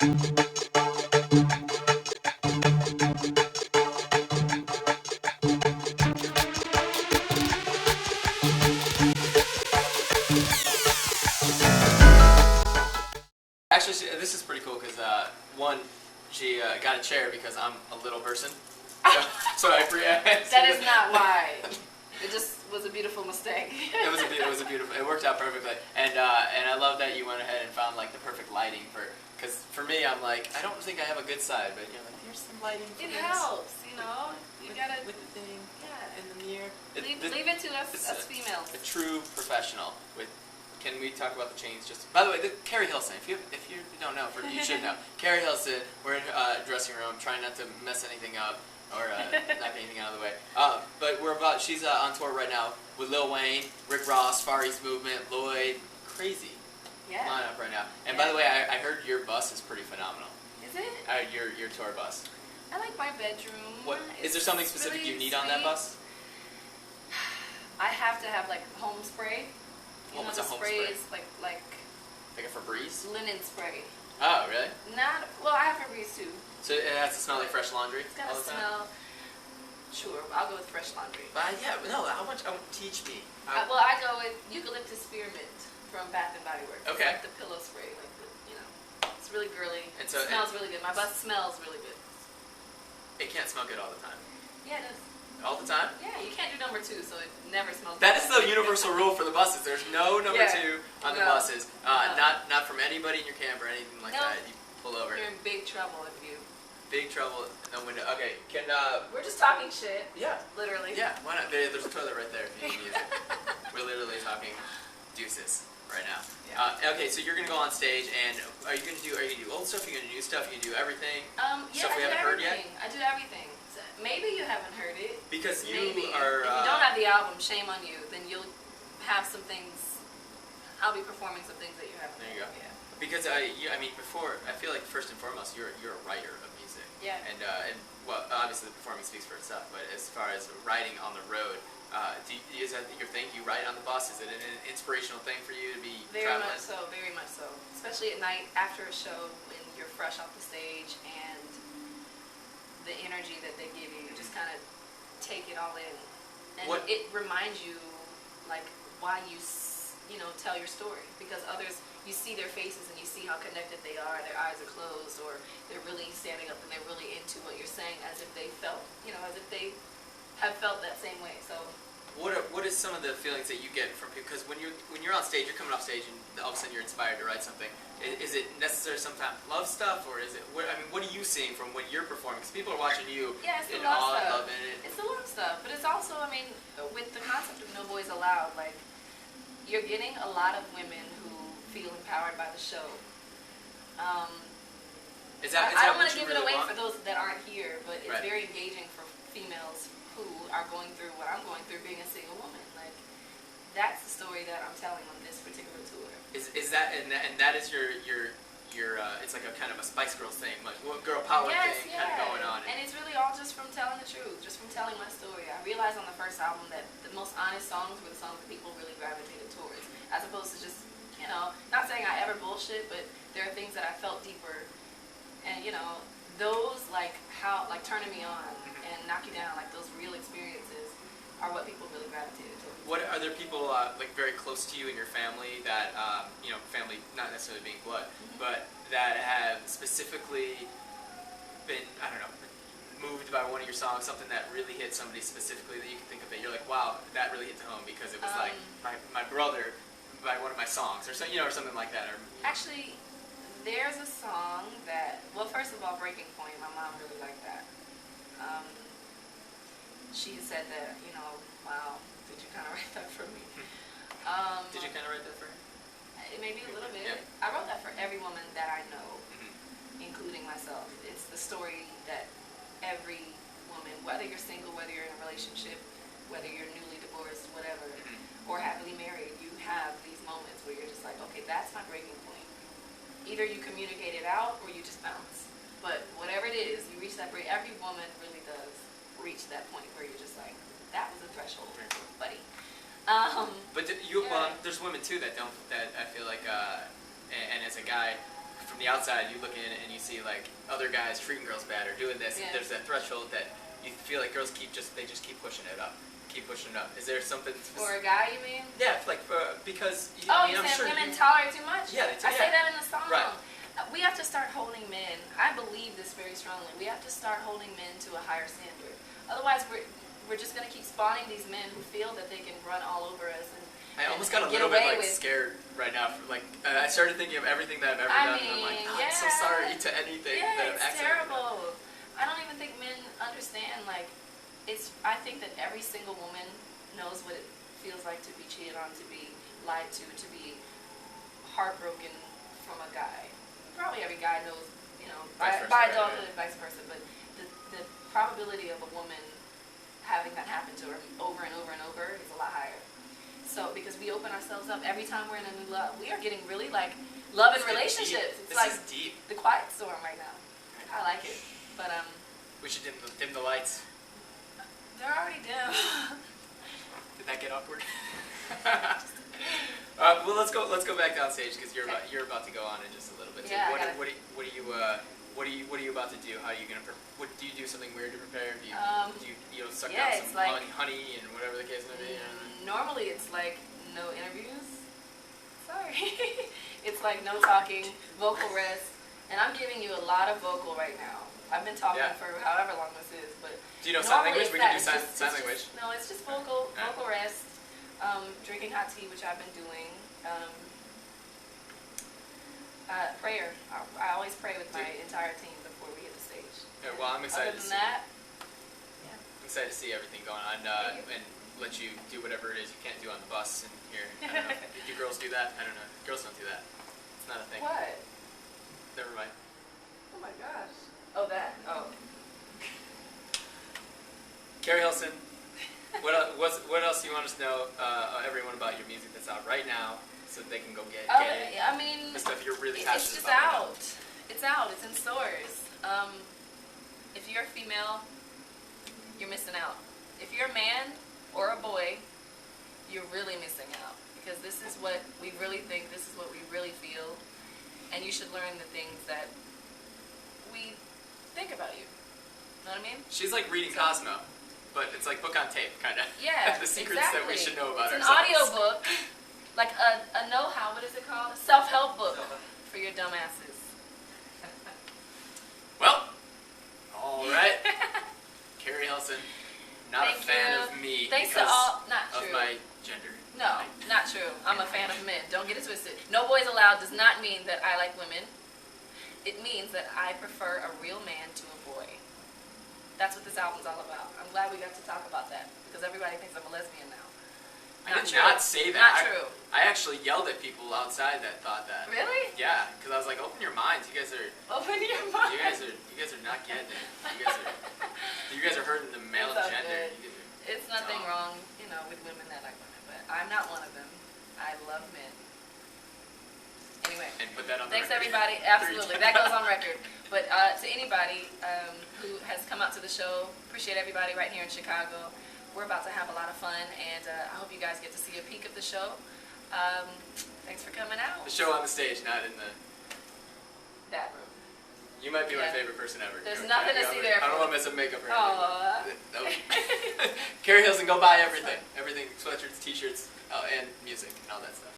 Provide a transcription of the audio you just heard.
Actually, this is pretty cool because one, she got a chair because I'm a little person. So I That is not why. It just was a beautiful mistake. It was a beautiful. It worked out perfectly, and I love that you went ahead and found like the perfect lighting for. Because for me, I'm like, I don't think I have a good side, but you're like, here's some lighting. For it this. helps, you know. You gotta with the thing. Yeah. In the mirror. Leave it to us females. A true professional with. Can we talk about the chains? Just by the way, Keri Hilson. If you don't know, you should know. Keri Hilson. We're in dressing room, trying not to mess anything up or knock anything out of the way. But she's on tour right now with Lil Wayne, Rick Ross, Far East Movement, Lloyd. Crazy lineup right now. And by the way, I heard your bus is pretty phenomenal. Is it? Your tour bus. I like my bedroom. Is there something specific really you need on that bus? I have to have like home spray. What's a home spray? spray? Is like a Febreze? linen spray. Oh, really? I have Febreze too. So it has to smell like fresh laundry It's gotta all the time? smell. Sure, I'll go with fresh laundry. But teach me. I go with eucalyptus spearmint from Bath and Body Works. Okay. It's like the pillow spray, it's really girly. And it smells really good. My bus smells really good. It can't smell good all the time. Yeah, it does. All the time? Yeah, you can't do number 2, so it never smells That good. is the universal rule for the buses. There's no number 2 on the buses. Not from anybody in your camper or anything like that. You pull over. You're in big trouble if you... Big trouble. No window. Okay, We're just talking shit. Yeah. Literally. Yeah, why not? There's a toilet right there if you need to use it. We're literally talking deuces right now. Yeah. Okay, so you're going to go on stage, and are you going to do old stuff? Are you going to do new stuff? Are you going to do everything? Yeah, stuff we haven't heard yet? I do everything. Maybe you haven't heard it. Because you If are... you don't have the album, shame on you. Then you'll have some things... I'll be performing some things that you haven't heard. There you go. Yeah. Because, before... I feel like first and foremost, you're a writer of music. Yeah. And obviously the performing speaks for itself, but as far as writing on the road, is that your thing? You write on the bus? Is it an inspirational thing for you to be traveling? Very much so. Especially at night after a show when you're fresh off the stage and the energy that they give you just kind of take it all in. And it reminds you, like, why you tell your story. Because others, you see their faces and you see how connected they are, their eyes are closed, or they're really standing up and they're really into what you're saying as if they felt, as if they have felt that same way. So what is some of the feelings that you get from people? Because when you're on stage, you're coming off stage and all of a sudden you're inspired to write something. Is it necessary sometimes love stuff, or is it? What are you seeing from when you're performing? Because people are watching you it's the in love awe and stuff. love in it. It's the love stuff, but it's also, with the concept of No Boys Allowed, like, you're getting a lot of women who feel empowered by the show. I don't want to give it away for those that aren't here, but it's very engaging for females who are going through what I'm going through being a single woman. Like, that's the story that I'm telling on this particular tour. Is that and that is your it's like a kind of a Spice Girls thing, like girl power thing kind of going on. And it's really all just from telling the truth, just from telling my story. I realized on the first album that the most honest songs were the songs that people really gravitated towards, as opposed to just, not saying I ever bullshit, but there are things that I felt deeper. And, those like Turning Me On and Knock You Down, like those real experiences are what people really gravitated towards. What are there people like very close to you in your family that family not necessarily being blood, but that have specifically been moved by one of your songs, something that really hit somebody specifically that you can think of that you're like, wow, that really hit home because it was like my brother by one of my songs or something, or something like that. Or actually, there's a song that, well, first of all, Breaking Point, my mom really liked that. She said that, wow, did you kind of write that for me? Did you kind of write that for her? Maybe a little bit. Yeah. I wrote that for every woman that I know, including myself. It's the story that every woman, whether you're single, whether you're in a relationship, whether you're newly divorced, whatever, or happily married, you have these moments where you're just like, okay, that's my breaking point. Either you communicate it out or you just bounce. But whatever it is, you reach that break. Every woman really does reach that point where you're just like, that was a threshold, buddy. But there's women too that don't. That I feel like, and as a guy, from the outside, you look in and you see like other guys treating girls bad or doing this. Yeah. There's that threshold that you feel like girls keep pushing it up. Keep pushing it up. Is there something For a guy, you mean? Yeah, like because Oh, I mean, you I'm saying sure women you, tolerate too much? Yeah, I say that in the song. Right. We have to start holding men. I believe this very strongly. We have to start holding men to a higher standard. Otherwise, we're just going to keep spawning these men who feel that they can run all over us. I almost got a little bit like scared right now. Like I started thinking of everything that I've ever done, and I'm like, oh, I'm so sorry to anything that I've accidentally done. Terrible. I don't even think men understand. Like, I think that every single woman knows what it feels like to be cheated on, to be lied to be heartbroken from a guy. Probably every guy knows, by adulthood and vice versa. But the probability of a woman having that happen to her over and over and over is a lot higher. So, because we open ourselves up every time we're in a new love, we are getting really like love and relationships. It's like deep. The quiet storm right now. I like it, but we should dim the lights. They're already dim. Did that get awkward? Well, let's go back down stage because you're about to go on in just a little bit. Yeah, What are you about to do? How are you gonna? Do you do something weird to prepare? Do you suck down some honey and whatever the case may be? Normally it's like no interviews. Sorry. It's like no talking, vocal rest, and I'm giving you a lot of vocal right now. I've been talking for however long this is, but do you know sign language? We can do sign language. No, it's just vocal rest, drinking hot tea, which I've been doing. Prayer. I always pray with my entire team before we hit the stage. Yeah, well, I'm excited. Other than that, I'm excited to see everything going on and let you do whatever it is you can't do on the bus and here. I don't know. Do girls do that? I don't know. Girls don't do that. It's not a thing. What? Never mind. Oh my gosh. Oh, that. Oh. Keri Hilson, what else do you want us to know, everyone, about your music that's out right now, so that they can go get it? I mean, the stuff you're really passionate about. It's out. It's in stores. If you're a female, you're missing out. If you're a man or a boy, you're really missing out, because this is what we really think. This is what we really feel, and you should learn the things that we think about you. Know what I mean? She's like reading Cosmo, but it's like book on tape, kind of. Yeah, the secrets that we should know about ourselves. It's an audio book, like a know-how. What is it called? A self-help book for your dumb asses. Well, all right. Keri Hilson, not Thank a fan you. of me Thanks because to all. Not of true. my gender. No, not true. I'm a fan of men. Don't get it twisted. No boys allowed does not mean that I like women. It means that I prefer a real man to a boy. That's what this album's all about. I'm glad we got to talk about that, because everybody thinks I'm a lesbian now. I did not say that. Not true. I actually yelled at people outside that thought that. Really? Yeah, because I was like, open your minds. You guys are. Open your mind. You guys are not getting it. You guys are hurting the male gender. It's nothing wrong, with women that like women, but I'm not one of them. I love men. Anyway. And put that on the Thanks, record. everybody. Absolutely. That goes on record. But to anybody who has come out to the show, appreciate everybody right here in Chicago. We're about to have a lot of fun, and I hope you guys get to see a peek of the show. Thanks for coming out. The show on the stage, not in that room. You might be my favorite person ever. There's nothing to see there. I don't want to mess up makeup or anything. Aww. Keri Hilson, go buy everything. Everything, sweatshirts, t-shirts, and music, and all that stuff.